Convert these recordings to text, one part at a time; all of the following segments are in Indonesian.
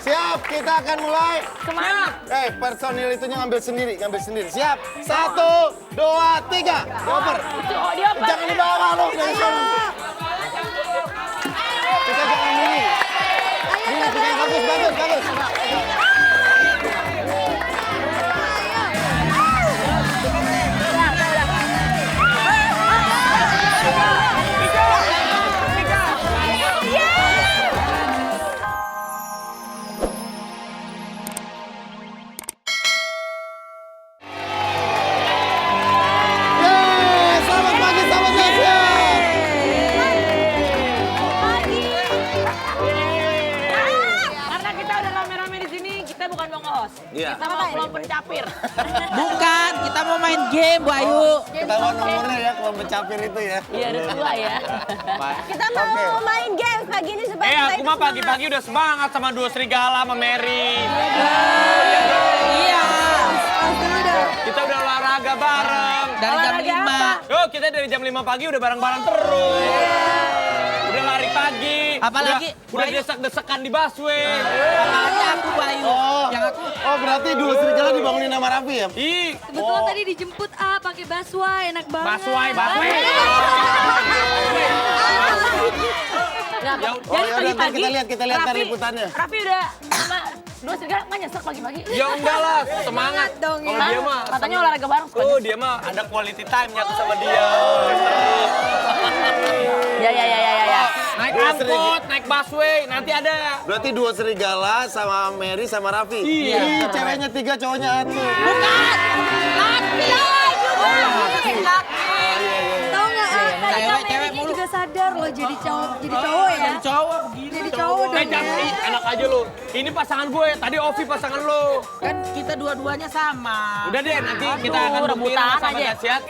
Siap, kita akan mulai. Kemana? Personil itunya ngambil sendiri. Siap, 1, 2, 3. Dioper. Dioper. Jangan dibawa loh dari sana. Kita jangan milih. Ini kita bagus. Kita mau kelompok pencapir. Bukan, kita mau main game, Bu Ayu. Ketahuan nomornya ya, kalau pencapir itu ya. Iya, ada 2 ya. Kita mau main game pagi ini supaya kita aku mah pagi-pagi udah semangat sama dua serigala sama Mary. Iya. Kita udah olahraga bareng. Dari jam 5. Yo, kita dari jam 5 pagi udah bareng-bareng terus. Udah lari pagi. Apalagi, Udah Bayu? desak-desakan di busway. Apalagi aku, Bu Ayu. Yang aku Berarti dua serigala dibangunin sama Raffi ya? Kebetulan tadi dijemput pakai busway, enak banget. Busway. Nah, Ya jadi udah, ntar pagi-pagi kita lihat kan liputannya. Raffi udah sama 2 serigala nggak nyesek pagi-pagi. Ya enggak lah, semangat. dong ya. Kalau dia mah Katanya olahraga bareng. Oh, dia mah ada quality time-nya aku sama dia. Ya. Naik angkot, naik busway, nanti ada. Berarti dua serigala sama Mary sama Raffi. Iya. Ih, ceweknya 3, cowoknya 1. Tahu nggak? cewek Ini mulu. juga sadar loh jadi cowok ya. Cowok begini. Jadi cowok dong. Jangan, enak aja lu. Ini pasangan gue, tadi Ovi pasangan lu. Kan kita dua-duanya sama. Udah deh, nanti kita akan buktiin rebutan sama aja. Dasyat.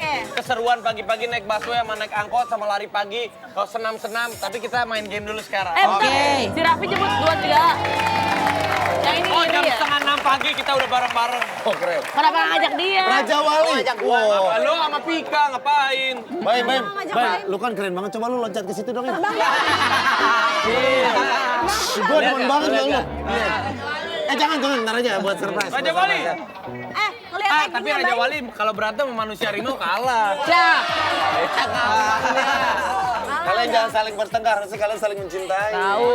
Keseruan pagi-pagi naik busway sama naik angkot sama lari pagi. Kalau senam-senam, tapi kita main game dulu sekarang. Bentar. Oke. Si Raffi jemput 2 serigala. Yang ini Oh, iri jam ya? setengah 6 pagi kita udah bareng-bareng. Oh, keren. Kenapa nggak ngajak dia? Raja Wali. Wow. Lo sama Pika ngapain? Baim. Lu kan keren banget. Coba lu loncat ke situ dong. Gue demen banget ya lu. Jangan, ntar aja buat surprise. Raja Wali. ngeliat Tapi Raja Wali kalau berantem sama manusia harimau kalah. Ya. Kalian jangan saling bertengkar, harusnya kalian saling mencintai. Tahu.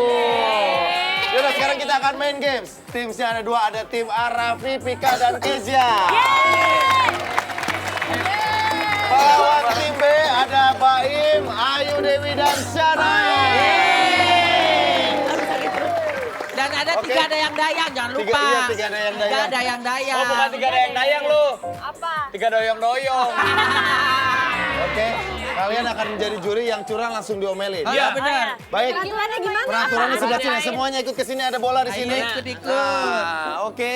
Yaudah, sekarang kita akan main games. Timsnya ada 2, ada tim Raffi, Pika, dan Kezia. Lawan tim B ada Baim, Ayu Dewi, dan Syara. Dan ada Oke. 3 dayang-dayang, jangan lupa. Iya, 3 dayang-dayang. 3 dayang-dayang. Oh, bukan 3 dayang-dayang lu. apa? 3 doyong-doyong. Oke, kalian akan menjadi juri yang curang langsung diomelin. Oh, iya benar. Baik, Peraturannya gimana? peraturannya sebelah sini. Semuanya ikut ke sini, ada bola di sini. ikut. Nah, oke.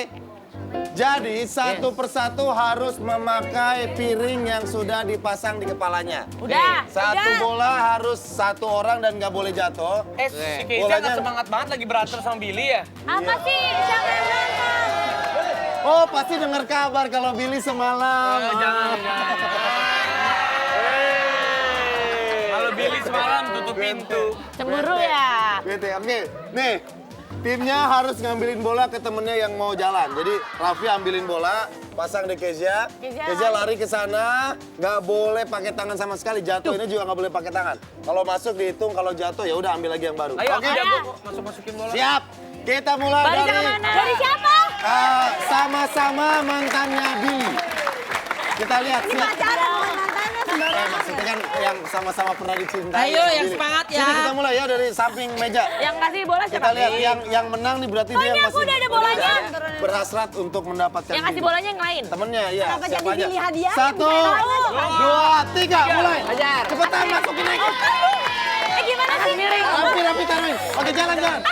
Jadi satu persatu harus memakai piring yang sudah dipasang di kepalanya. Udah. Satu bola harus 1 orang dan nggak boleh jatuh. Si Kezia Bolanya- nggak semangat banget lagi berantem sama Billy ya? Apa sih? Siapa yang berantem? Oh, pasti dengar kabar kalau Billy semalam. Jangan. Kalau Billy semalam tutup pintu. Cemburu ya. Bete. Oke, nih. Timnya harus ngambilin bola ke temennya yang mau jalan. Jadi Raffi ambilin bola, pasang di Kezia. Kezia lari ke sana, nggak boleh pakai tangan sama sekali. Jatuh ini juga nggak boleh pakai tangan. Kalau masuk dihitung, kalau jatuh ya udah ambil lagi yang baru. Ayo, Oke? aku jago kok masukin bola. Siap. Kita mulai Balik ke dari mana? Dari siapa? sama-sama mantannya Billy. Kita lihat. Ini Siap. pacaran bukan mantannya sembarangan. Maksudnya kan yang sama-sama pernah dicintai. Ayo, sama yang Billy. semangat ya. Sini kita mulai ya dari samping meja. Yang kasih bola siapa? Kita lihat yang menang nih berarti dia ini aku masih udah ada bolanya. berhasrat untuk mendapatkan Yang kasih Billy. bolanya yang lain. Temennya ya. Kenapa Siapa jadi aja? pilih hadiah? 1, 2, 3, mulai. Cepetan masukin lagi. Gimana sih? Miring. Rapi taruhin. Oke, jalan.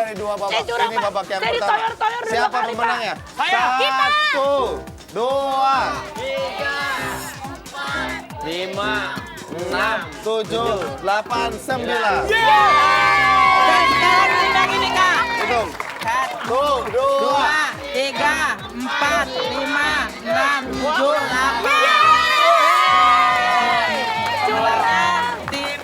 dari 2 babak. curang, Ini Pak. babak yang Saya pertama. ditoyor-toyor 2 Siapa kali, pemenangnya? Saya. 1, 2, 5, 6, 7, 8, 9. Dan sekarang timbang ini Kak. Hitung. 1, 2, 2. 3, 4, 5, 6, 7, 8. Tim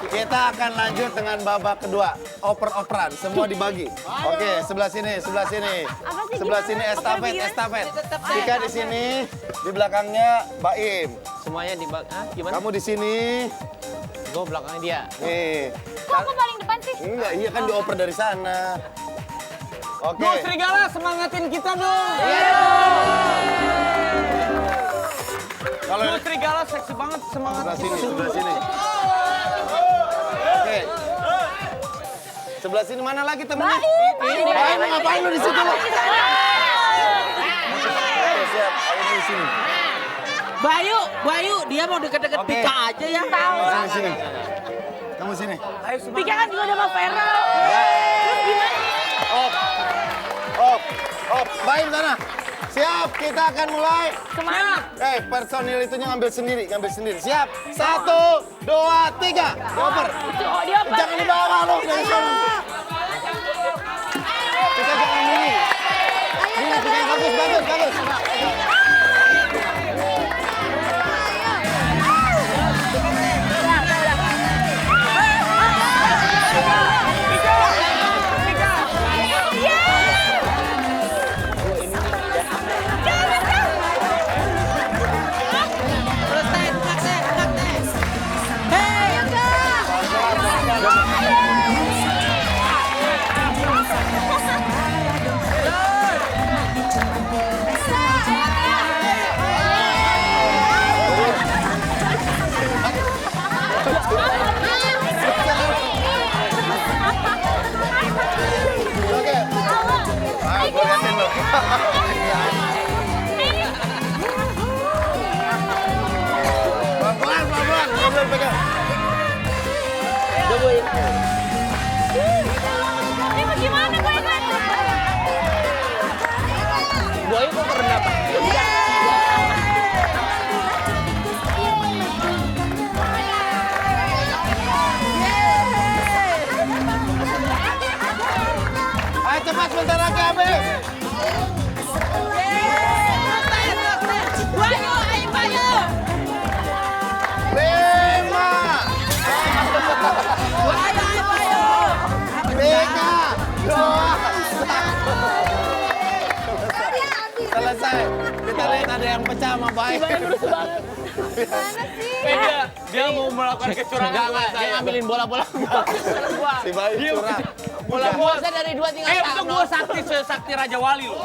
Kita akan lanjut dengan babak kedua. Oper-operan, semua dibagi. Oke, sebelah sini, sebelah sini. sih, Sebelah gimana? sini estafet, Gimana? estafet. Tika di sini, di belakangnya Baim. Semuanya di gimana? Kamu di sini. Gue belakangnya dia. Nih. Kok aku paling depan sih? Enggak, iya kan dioper dari sana. Oke. Duh, serigala semangatin kita dong. Kalau Duh, serigala seksi banget semangat sebelah kita. sini, sebelah sini. Oke. Sebelah sini mana lagi temennya? Baim, ngapain lu di situ lu? Oke, siap. Ayo di sini. Bayu, dia mau deket-deket Oke. Pika aja ya. Kamu sini. Kamu sini. Pika kan juga sama Vera. Op. Op. Op. Baim sana. Siap, kita akan mulai. Semangat. Personil itunya ngambil sendiri, ngambil sendiri. Siap. 1, 2, 3. Dioper. Oh, dia apa? Jangan dibawa lu dari sana. Kita jangan ini. Ini kita yang bagus, bagus, bagus. Oke. Ah, gue liatin lu. Pelan-pelan, pelan-pelan. Pelan-pelan pegang. Ini bagaimana gue kan? Boy kok kerendah Pak? Ayo cepat sebentar lagi habis. Bayu, ayo Bayu. 5, Bayu. 3, 2, 1. Selesai. Kita lihat ada yang pecah sama baik. Dia mau melakukan kecurangan. Dia ngambilin bola-bola. Si baik curang. Bola saya dari 2 tinggal itu gue sakti Raja Wali loh.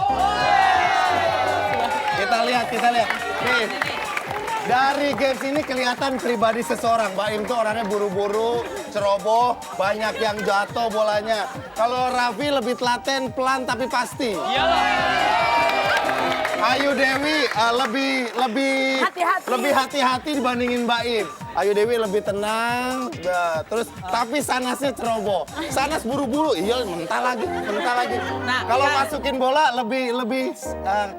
Kita lihat, kita lihat. Nih, dari games ini kelihatan pribadi seseorang. Baim tuh orangnya buru-buru, ceroboh, banyak yang jatuh bolanya. Kalau Raffi lebih telaten, pelan tapi pasti. Iyalah. Ayu Dewi lebih hati-hati dibandingin Baim. Ayu Dewi lebih tenang, terus tapi Sanasnya ceroboh. Sanas buru-buru, iya mentah lagi. Nah, Kalau iya. masukin bola lebih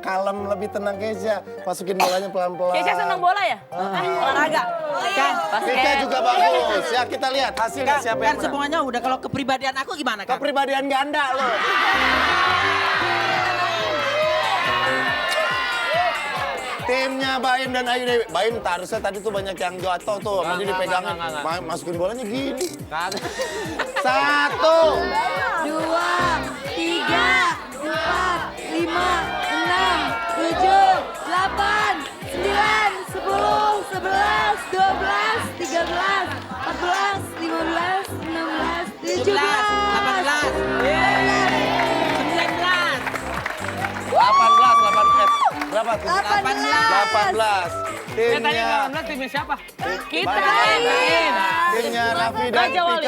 kalem, lebih tenang Kesha. Masukin bolanya pelan-pelan. Keisha senang bola ya? Olahraga. Kan, Keisha juga bagus. Ya kita lihat hasilnya siapa kan yang menang. semuanya udah. Kalau kepribadian aku gimana kan? Kepribadian ganda loh. Timnya Baim dan Ayu Dewi. Baim harusnya tadi tuh banyak yang jatuh tuh. Tadi dipegangin. Masukin bolanya gini. 1, 2, 3, 4, 5, 6, 7, 8, 9, 10, 11, 12, 13, 14, 15, 16, 17, 18, 19, 20, 18. Berapa tuh? 18. Timnya timnya siapa? Kita Baim. main. Timnya Raffi dan Raja Wali.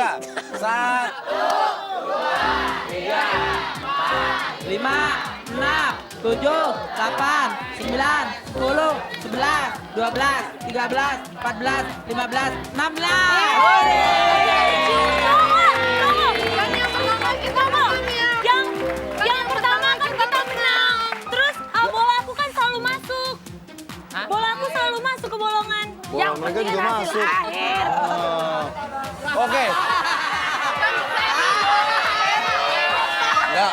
Pika. 5, 6, 7, 8, 9, 10, 11, 12, 13, 14, 15, 16. Tunggu. Yang pertama kita juga hasil masuk. akhir. Oke. Ya.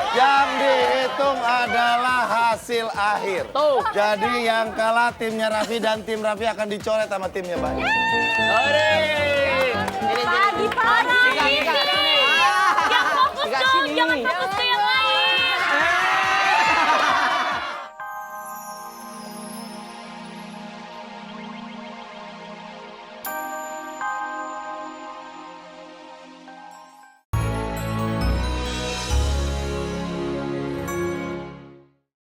Yang dihitung adalah hasil akhir. Tuh. Jadi yang kalah timnya Raffi dan tim Raffi akan dicoret sama timnya Mbak. Pagi-pagi. Yang fokus dong, jangan fokus ke yang lain.